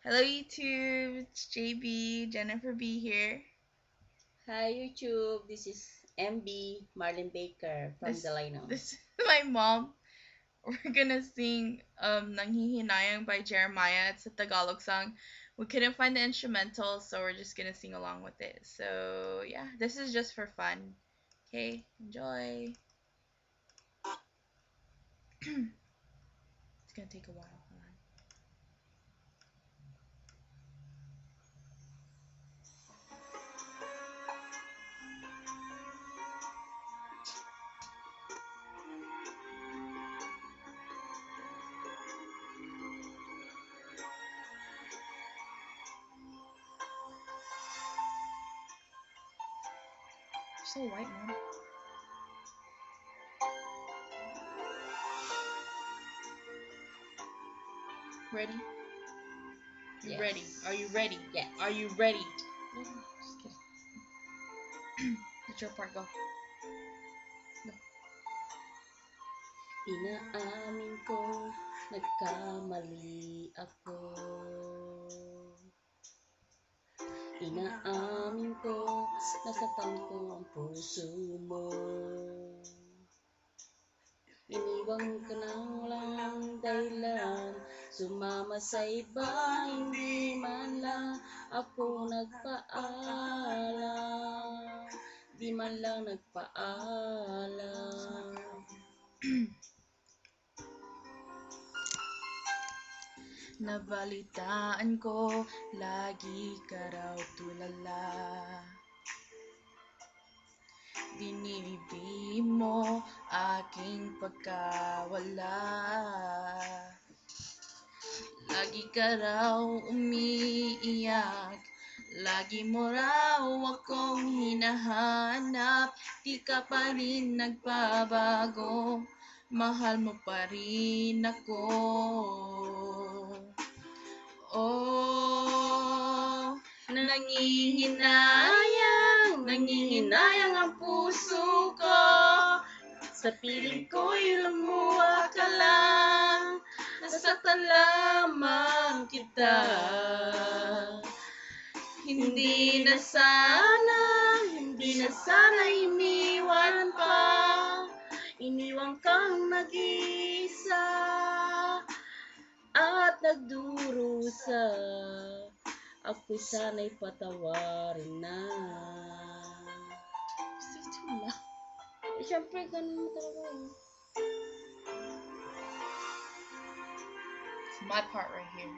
Hello YouTube, it's JB, Jennifer B here. Hi YouTube, this is MB Marlon Baker from This Delano. this is my mom. We're gonna sing Nanghihinayang by Jeremiah. It's a Tagalog song. We couldn't find the instrumental, so we're just gonna sing along with it. So yeah, this is just for fun. Okay, enjoy. It's gonna take a while. Hold on. You're so white, mom. Ready? You Yes. ready? Are you ready? Yes. Are you ready? No. Just kidding. Let your part go. Inaamin ko, nagkamali ako. Inaamin ko, nasaktan ko ang puso mo. Iniwan ko nang walang dahilan, sumama sa iba, hindi man lang ako nagpaalam. Di man lang nagpaalam. Nabalitaan ko, lagi ka raw tulala. Dinibig mo aking pagkawala. Lagi ka raw umiiyak, lagi mo raw akong hinahanap. Di ka pa rin nagbabago, mahal mo pa rin ako. Oh, nanginginayang ang puso ko. Sa piling ko'y lumuha ka lang, nasaktan lamang kita. Hindi na sana iniwan pa. Iniwan kang nag-iisa at nagdurusa. Ako'y sana'y patawarin na. Still too loud. Siyempre, ganun mo talaga eh. It's my part right here.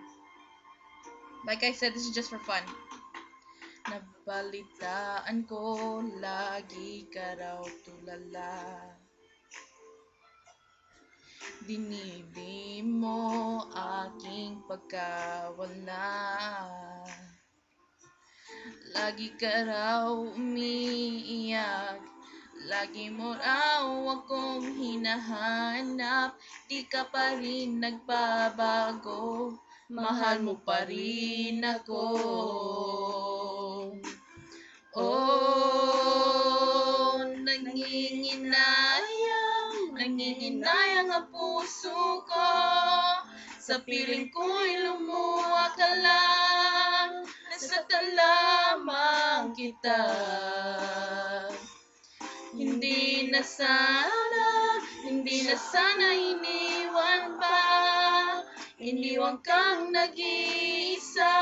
Like I said, this is just for fun. Nabalitaan ko, lagi ka raw tulala. Dinibig mo aking pagkawala. Lagi ka raw umiiyak, lagi mo raw akong hinahanap. Di ka pa rin nagbabago, mahal mo pa rin ako. Oh, nanginginayang ang puso ko. Sa piling ko'y lumuha ka lang, nasaktan lamang kita. Hindi na sana iniwan pa. Iniwan kang nag-iisa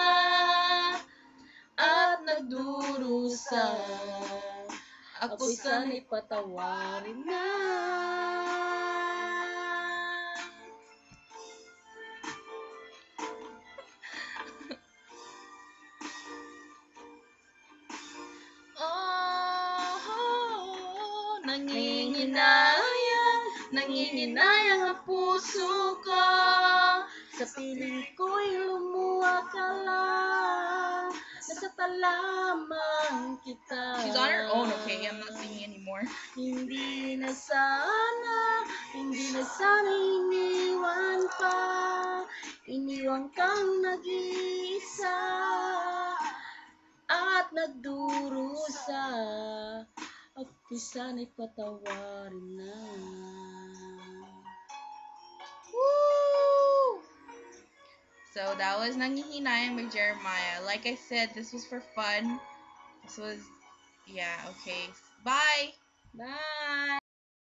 at nagdurusa. Ako sana'y patawarin na. Oh, nanginginayang ang puso ko. Sa piling ko'y lumuha ka lang, nasaktan lamang kita. She's on her own, okay? I'm not singing anymore. Hindi na sana iniwan pa. Iniwan kang nag-iisa at nagdurusa. Ako'y sana'y patawarin na. Woo! So that was Nangihinayang by Jeremiah. Like I said, this was for fun. This was, yeah, okay. Bye! Bye!